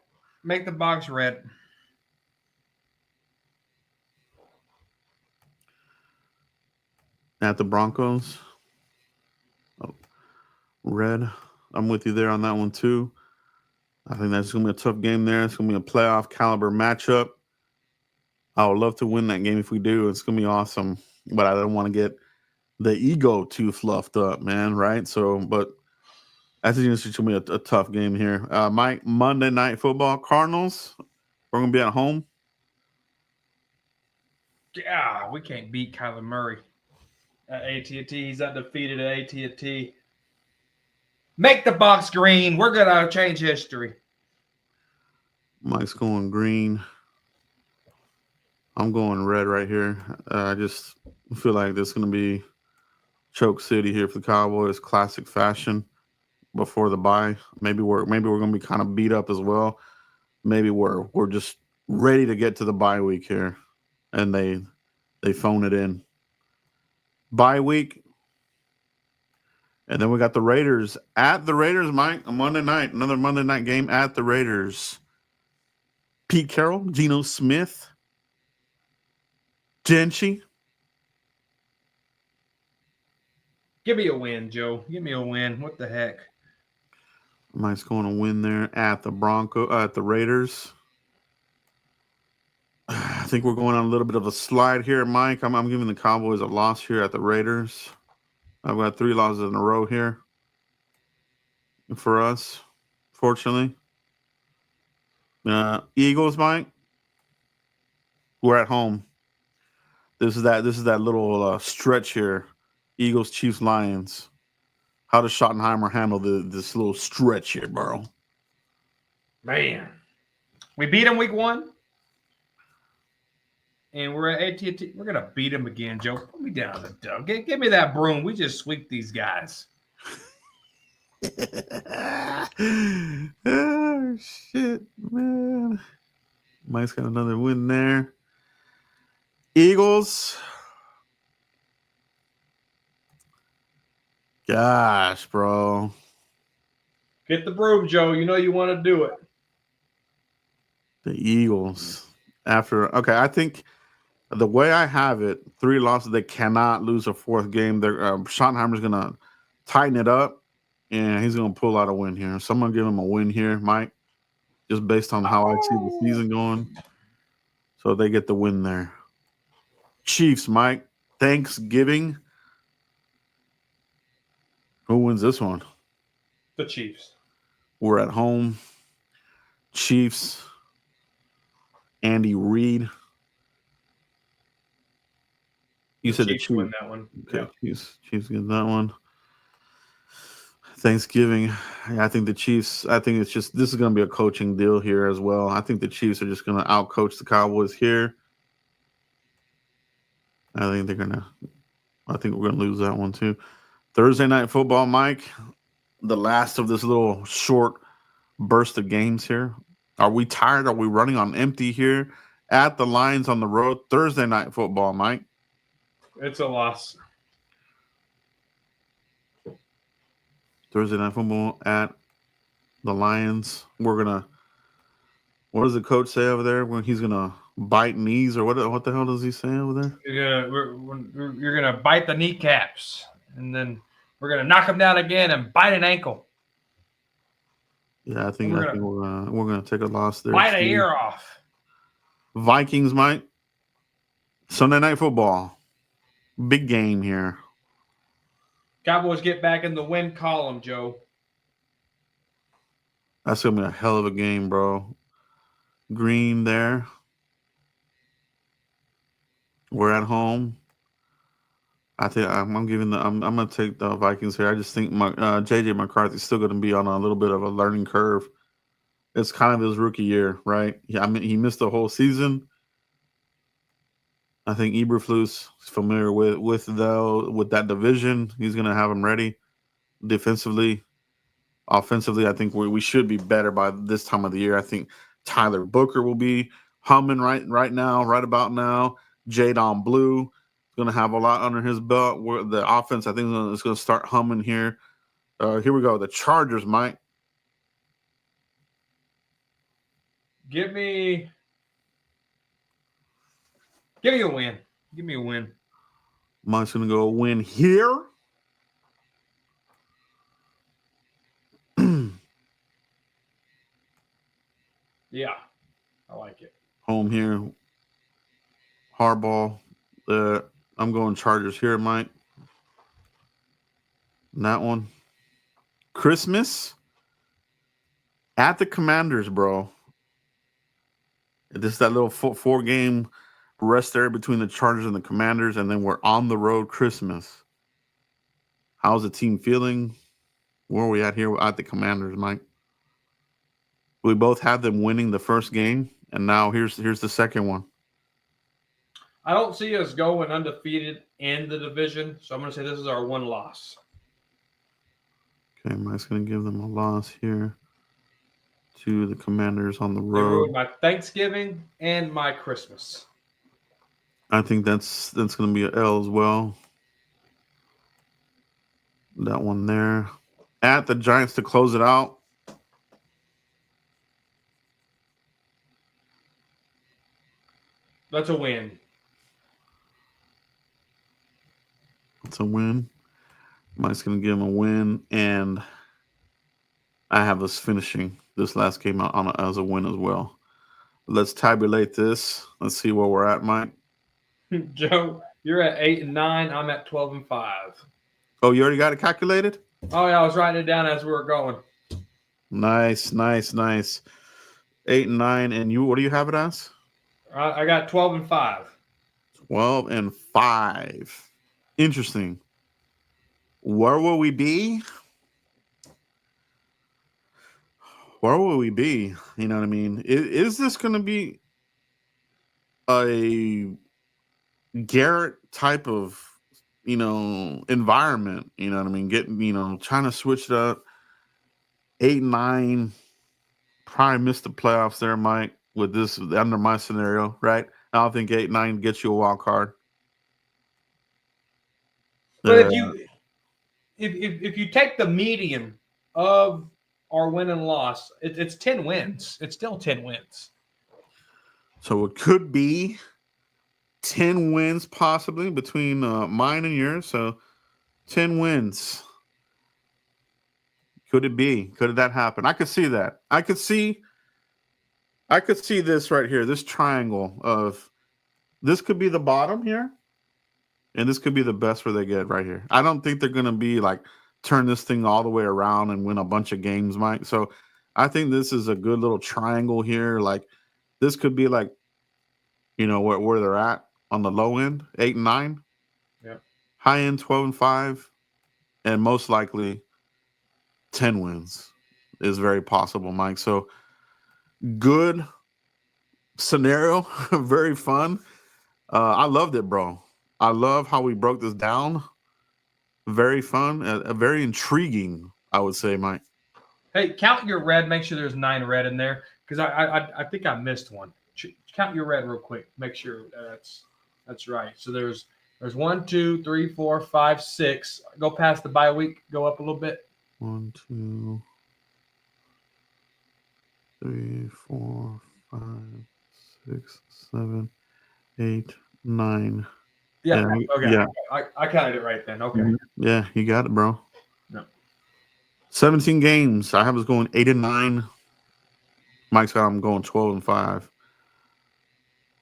Make the box red. At the Broncos. Oh, red. I'm with you there on that one too. I think that's going to be a tough game there. It's going to be a playoff caliber matchup. I would love to win that game if we do. It's going to be awesome. But I don't want to get the ego too fluffed up, man, right? So, but I think it's going to be a tough game here. Mike, Monday Night Football, Cardinals. We're going to be at home. Yeah, we can't beat Kyler Murray at AT&T. He's undefeated at AT&T. Make the box green. We're going to change history. Mike's going green. I'm going red right here. I just feel like this is going to be choke city here for the Cowboys, classic fashion before the bye. Maybe we're going to be kind of beat up as well. Maybe we're just ready to get to the bye week here, and they phone it in. Bye week. And then we got the Raiders at the Raiders, Mike, on Monday night. Another Monday night game at the Raiders. Pete Carroll, Geno Smith, Gentry. Give me a win, Joe. Give me a win. What the heck? Mike's going to win there at the Raiders. I think we're going on a little bit of a slide here, Mike. I'm giving the Cowboys a loss here at the Raiders. I've got 3 losses in a row here for us, fortunately. Eagles, Mike. We're at home. This is that little stretch here. Eagles, Chiefs, Lions. How does Schottenheimer handle this little stretch here, bro? Man, we beat them week 1, and we're at AT&T. We're gonna beat them again, Joe. Put me down the dog. Give me that broom. We just sweep these guys. Oh shit, man! Mike's got another win there. Eagles. Gosh, bro. Get the broom, Joe. You know you want to do it. The Eagles. I think the way I have it, 3 losses, they cannot lose a 4th game. Schottenheimer's going to tighten it up, and he's going to pull out a win here. So I'm going to give him a win here, Mike, just based on how I see the season going. So they get the win there. Chiefs, Mike. Thanksgiving. Who wins this one? The Chiefs. We're at home. Chiefs. Andy Reid. You said the Chiefs win that one. Okay, yeah. Chiefs get that one. Thanksgiving. I think the Chiefs. I think this is going to be a coaching deal here as well. I think the Chiefs are just going to outcoach the Cowboys here. I think we're going to lose that one too. Thursday night football, Mike. The last of this little short burst of games here. Are we tired? Are we running on empty here at the Lions on the road? Thursday night football, Mike. It's a loss. Thursday night football at the Lions. What does the coach say over there when he's gonna bite knees, or what the hell does he say over there? You're gonna bite the kneecaps, and then we're gonna knock him down again and bite an ankle. Yeah, I think we're gonna take a loss there. Bite an ear off. Vikings, Mike. Sunday night football. Big game here. Cowboys get back in the win column, Joe. That's gonna be a hell of a game, bro. Green there. We're at home. I think I'm gonna take the Vikings here. I just think JJ McCarthy's still gonna be on a little bit of a learning curve. It's kind of his rookie year, right? Yeah, I mean he missed the whole season. I think Eberflus is familiar with that division. He's gonna have him ready. Defensively, offensively, I think we should be better by this time of the year. I think Tyler Booker will be humming right about now. Jadon Blue is going to have a lot under his belt. The offense, I think, is going to start humming here. Here we go. The Chargers, Mike. Give me a win. Give me a win. Mike's going to go win here. Yeah, I like it. Home here. Hardball. I'm going Chargers here, Mike. And that one. Christmas at the Commanders, bro. This is that little 4-game rest there between the Chargers and the Commanders, and then we're on the road Christmas. How's the team feeling? Where are we at here at the Commanders, Mike? We both had them winning the first game, and now here's the second one. I don't see us going undefeated in the division, so I'm going to say this is our one loss. Okay, Mike's going to give them a loss here to the Commanders on the They road. ruined my Thanksgiving and my Christmas. I think that's going to be an L as well. That one there. At the Giants to close it out. That's a win. It's a win. Mike's going to give him a win, and I have us finishing this last game as a win as well. Let's tabulate this. Let's see where we're at, Mike. Joe, you're at 8-9. I'm at 12-5. Oh, you already got it calculated? Oh, yeah, I was writing it down as we were going. Nice. 8-9, and you, what do you have it as? I got 12-5. 12-5. Interesting. Where will we be? Where will we be? You know what I mean? Is this going to be a Garrett type of, environment? You know what I mean? Getting, trying to switch it up. 8-9, probably missed the playoffs there, Mike, with this under my scenario, right? I don't think 8-9 gets you a wild card. But if you take the median of our win and loss, it's 10 wins. It's still 10 wins. So it could be 10 wins possibly between mine and yours. So 10 wins. Could it be? Could that happen? I could see that. I could see this right here, this triangle of this could be the bottom here, and this could be the best where they get right here. I don't think they're going to be like turn this thing all the way around and win a bunch of games, Mike. So I think this is a good little triangle here. Like this could be like, where they're at on the low end, 8-9. Yeah. High end 12-5, and most likely 10 wins is very possible, Mike. So good scenario, very fun. I loved it, bro. I love how we broke this down. Very fun, very intriguing, I would say, Mike. Hey, count your red. Make sure there's 9 red in there because I think I missed one. Count your red real quick. Make sure that's right. So there's 1, 2, 3, 4, 5, 6. Go past the bye week. Go up a little bit. 1, 2, 3, 4, 5, 6, 7, 8, 9. Yeah. And, okay. Yeah. I counted it right then. Okay. Yeah, you got it, bro. No. 17 games. I have us going 8-9. Mike's got I'm going 12-5.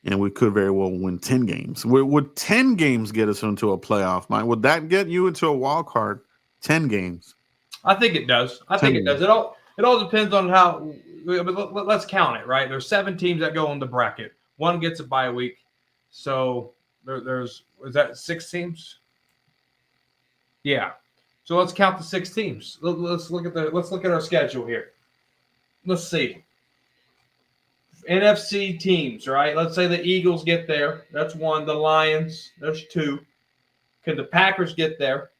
And we could very well win 10 games. Would 10 games get us into a playoff, Mike? Would that get you into a wild card? 10 games. I think it does. I think it does. It all depends on how. Let's count it, right? There's 7 teams that go in the bracket. 1 gets a bye week, so there's is that 6 teams? Yeah. So let's count the 6 teams. Let's look at our schedule here. Let's see. NFC teams, right? Let's say the Eagles get there. That's 1. The Lions, there's 2. Can the Packers get there?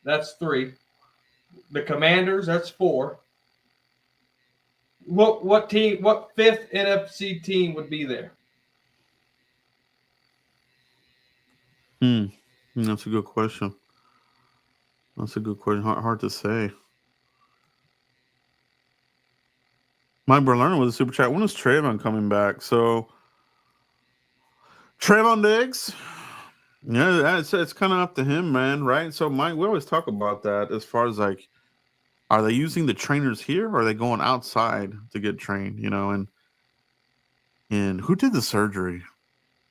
That's 3. The Commanders, that's 4. What 5th NFC team would be there? That's a good question. Hard to say. Mike Berlerner with a super chat. When is Trayvon coming back? So Trayvon Diggs. Yeah, it's kind of up to him, man, right? So, Mike, we always talk about that as far as like, are they using the trainers here or are they going outside to get trained, and who did the surgery,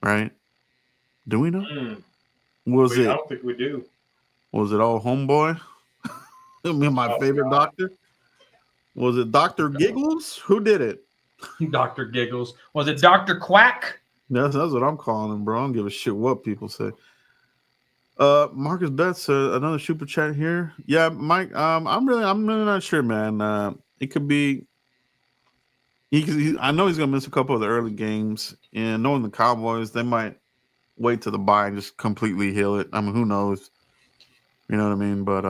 right? Do we know? I don't think we do. Was it all homeboy? My favorite doctor? Was it Dr. Giggles? Who did it? Dr. Giggles. Was it Dr. Quack? That's what I'm calling him, bro. I don't give a shit what people say. Marcus Betts, another super chat here. Yeah, Mike. I'm really not sure, man. It could be. I know he's gonna miss a couple of the early games, and knowing the Cowboys, they might wait to the bye and just completely heal it. I mean, who knows? You know what I mean? But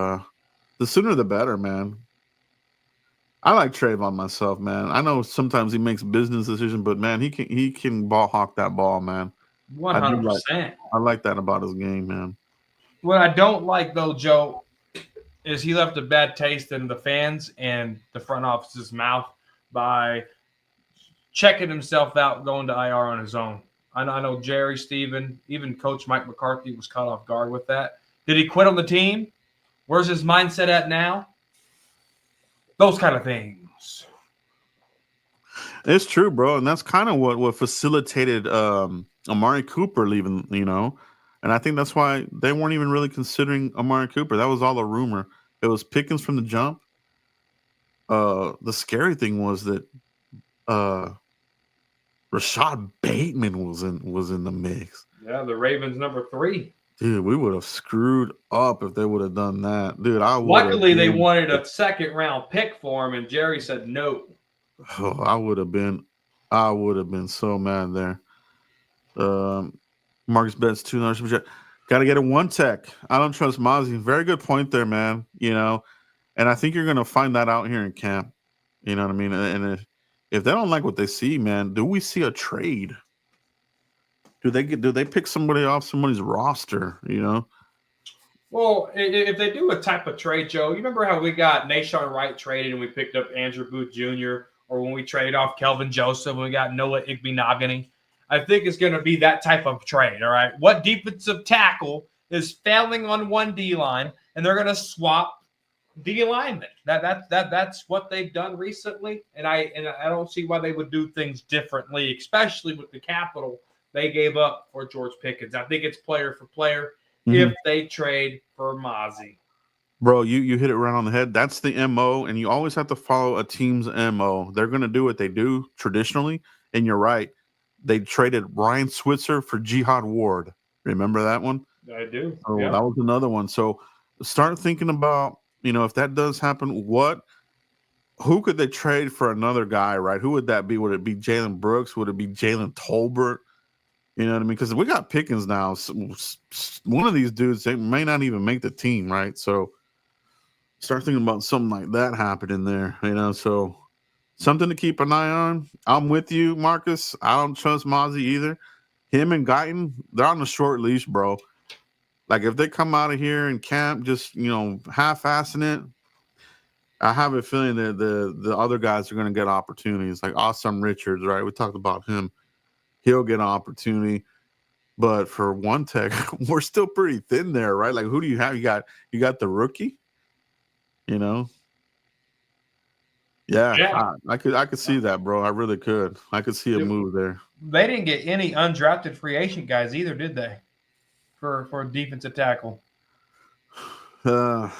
the sooner the better, man. I like Trayvon myself, man. I know sometimes he makes business decisions, but man, he can ball hawk that ball, man. 100%. I like that about his game, man. What I don't like though, Joe, is he left a bad taste in the fans and the front office's mouth by checking himself out, going to IR on his own. I know Jerry, Steven, even Coach Mike McCarthy was caught off guard with that. Did he quit on the team? Where's his mindset at now? Those kind of things. It's true, bro, and that's kind of what facilitated Amari Cooper leaving, and I think that's why they weren't even really considering Amari Cooper. That was all a rumor. It was Pickens from the jump. The scary thing was that Rashad Bateman was in the mix. Yeah, the Ravens number 3. Dude, we would have screwed up if they would have done that. Dude, I would. Luckily, they wanted a second round pick for him, and Jerry said no. Oh, I would have been so mad there. Marcus Betts, $2. Got to get a one tech. I don't trust Mozzie. Very good point there, man. You know, and I think you're gonna find that out here in camp. You know what I mean? And if they don't like what they see, man, do we see a trade? Do they pick somebody off somebody's roster? You know. Well, if they do a type of trade, Joe, you remember how we got Nashawn Wright traded and we picked up Andrew Booth Jr., or when we traded off Kelvin Joseph and we got Noah Igbenogany? I think it's going to be that type of trade, all right? What defensive tackle is failing on one D-line, and they're going to swap D-linemen. That's what they've done recently, and I don't see why they would do things differently, especially with the capital they gave up for George Pickens. I think it's player for player if they trade for Mozzie. Bro, you hit it right on the head. That's the MO, and you always have to follow a team's MO. They're going to do what they do traditionally, and you're right. They traded Ryan Switzer for Jihad Ward. Remember that one? I do. Oh, yeah. That was another one. So start thinking about, if that does happen, who could they trade for another guy, right? Who would that be? Would it be Jalen Brooks? Would it be Jalen Tolbert? You know what I mean? Because we got Pickens now. So one of these dudes, they may not even make the team, right? So start thinking about something like that happening there, so something to keep an eye on. I'm with you, Marcus. I don't trust Mozzie either. Him and Guyton, they're on a short leash, bro. Like, if they come out of here in camp just, half-assing it, I have a feeling that the other guys are going to get opportunities. Like Awesome Richards, right? We talked about him. He'll get an opportunity. But for one tech, we're still pretty thin there, right? Like, who do you have? You got the rookie? Yeah. I could see that, bro. I really could. I could see a move there. They didn't get any undrafted free agent guys either, did they? For defensive tackle. No,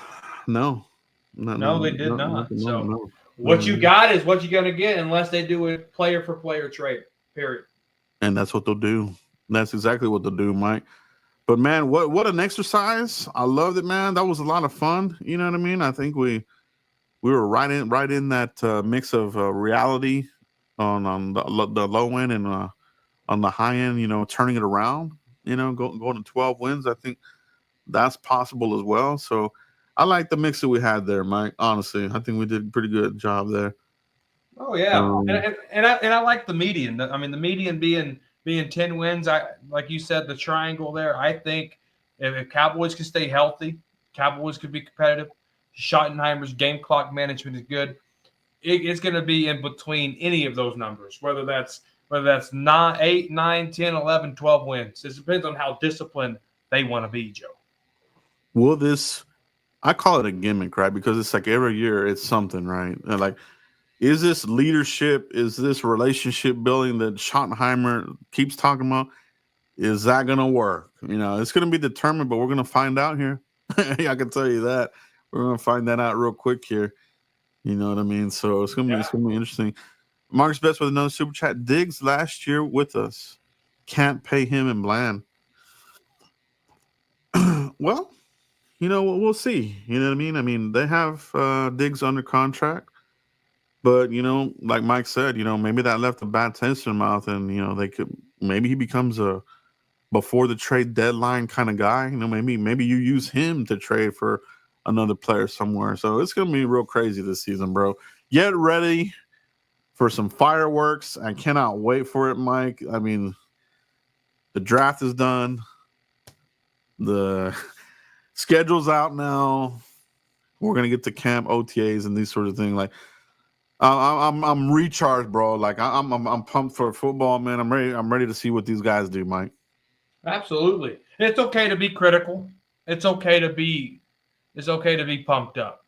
they did not. No. What you got is what you're going to get unless they do a player for player trade. Period. And that's what they'll do. That's exactly what they'll do, Mike. But man, what an exercise! I loved it, man. That was a lot of fun. You know what I mean? I think we were right in that mix of reality on the low end and on the high end. Turning it around. Going to 12 wins. I think that's possible as well. So I like the mix that we had there, Mike. Honestly, I think we did a pretty good job there. Oh yeah, and I like the median. I mean, the median being 10 wins. Like you said, the triangle there. I think if Cowboys can stay healthy, Cowboys could be competitive. Schottenheimer's game clock management is good. It's going to be in between any of those numbers, whether that's 9, 8, 9, 10, 11, 12 wins. It depends on how disciplined they want to be, Joe. Will this? I call it a gimmick, right? Because it's like every year it's something, right? And like, is this leadership? Is this relationship building that Schottenheimer keeps talking about? Is that going to work? It's going to be determined, but we're going to find out here. I can tell you that. We're going to find that out real quick here. You know what I mean? So it's going to be interesting. Marcus Betts with another super chat. Diggs last year with us. Can't pay him in Bland. Well, we'll see. You know what I mean? I mean, they have Diggs under contract. But, like Mike said, maybe that left a bad taste in their mouth, and, maybe he becomes a before the trade deadline kind of guy. Maybe you use him to trade for another player somewhere. So it's going to be real crazy this season, bro. Get ready for some fireworks. I cannot wait for it, Mike. I mean, the draft is done. The schedule's out now. We're going to get to camp, OTAs, and these sort of things. Like, I'm recharged, bro. Like I'm pumped for football, man. I'm ready to see what these guys do, Mike. Absolutely. It's okay to be critical. It's okay to be pumped up.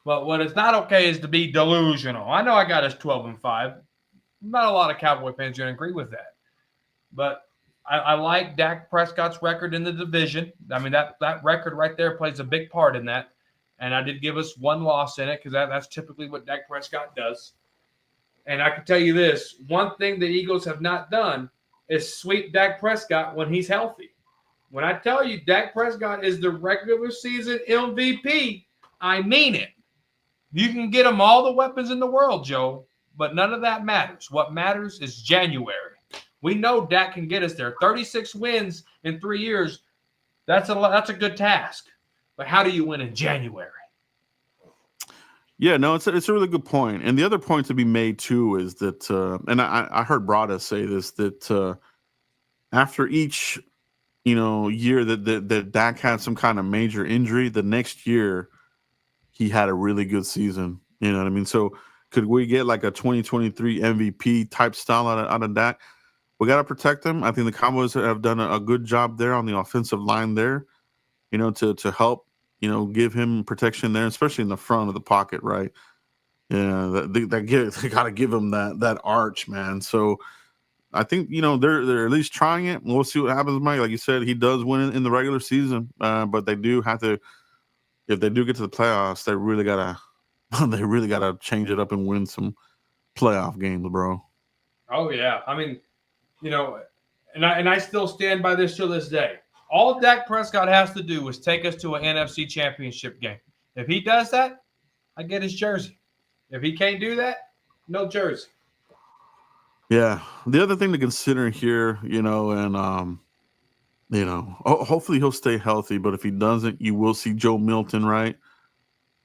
But what is not okay is to be delusional. I know I got us 12-5. Not a lot of Cowboy fans are going to agree with that. But I like Dak Prescott's record in the division. I mean, that record right there plays a big part in that. And I did give us one loss in it because that's typically what Dak Prescott does. And I can tell you this, one thing the Eagles have not done is sweep Dak Prescott when he's healthy. When I tell you Dak Prescott is the regular season MVP, I mean it. You can get him all the weapons in the world, Joe, but none of that matters. What matters is January. We know Dak can get us there. 36 wins in 3 years, that's a good task. But how do you win in January? Yeah, no, it's a really good point. And the other point to be made too is that, and I heard Brada say this, that after each year that Dak had some kind of major injury, the next year he had a really good season. You know what I mean? So could we get like a 2023 MVP type style out of Dak? We got to protect him. I think the Cowboys have done a good job there on the offensive line there, to help, give him protection there, especially in the front of the pocket, right? Yeah, they got to give him that arch, man. So I think they're at least trying it. We'll see what happens, Mike. Like you said, he does win in the regular season, but they do have to. If they do get to the playoffs, they really gotta change it up and win some playoff games, bro. Oh yeah, I mean, and I still stand by this till this day. All Dak Prescott has to do is take us to an NFC Championship game. If he does that, I get his jersey. If he can't do that, no jersey. Yeah. The other thing to consider here, hopefully he'll stay healthy. But if he doesn't, you will see Joe Milton, right?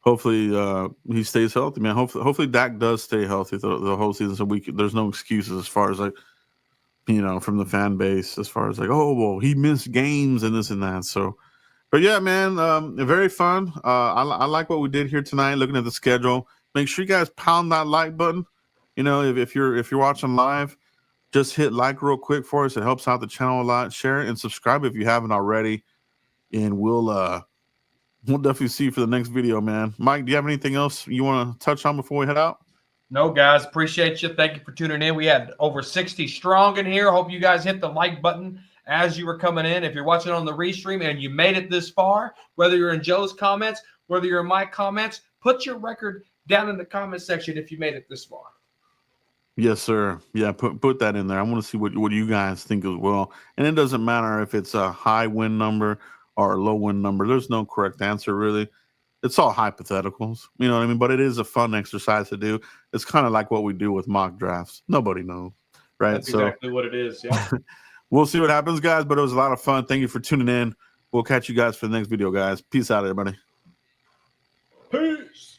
Hopefully he stays healthy, man. Hopefully Dak does stay healthy the whole season. So there's no excuses as far as from the fan base, as far as oh, well, he missed games and this and that. So, but yeah, man, very fun. I like what we did here tonight. Looking at the schedule, make sure you guys pound that like button. If you're watching live, just hit like real quick for us. It helps out the channel a lot. Share it and subscribe if you haven't already. And we'll definitely see you for the next video, man. Mike, do you have anything else you want to touch on before we head out? No, guys, appreciate you. Thank you for tuning in. We had over 60 strong in here. Hope you guys hit the like button as you were coming in. If you're watching on the restream and you made it this far, whether you're in Joe's comments, whether you're in my comments, put your record down in the comment section if you made it this far. Yes, sir. Yeah, put that in there. I want to see what you guys think as well. And it doesn't matter if it's a high win number or a low win number. There's no correct answer, really. It's all hypotheticals. You know what I mean? But it is a fun exercise to do. It's kind of like what we do with mock drafts. Nobody knows, right? That's exactly what it is, yeah. We'll see what happens, guys, but it was a lot of fun. Thank you for tuning in. We'll catch you guys for the next video, guys. Peace out, everybody. Peace.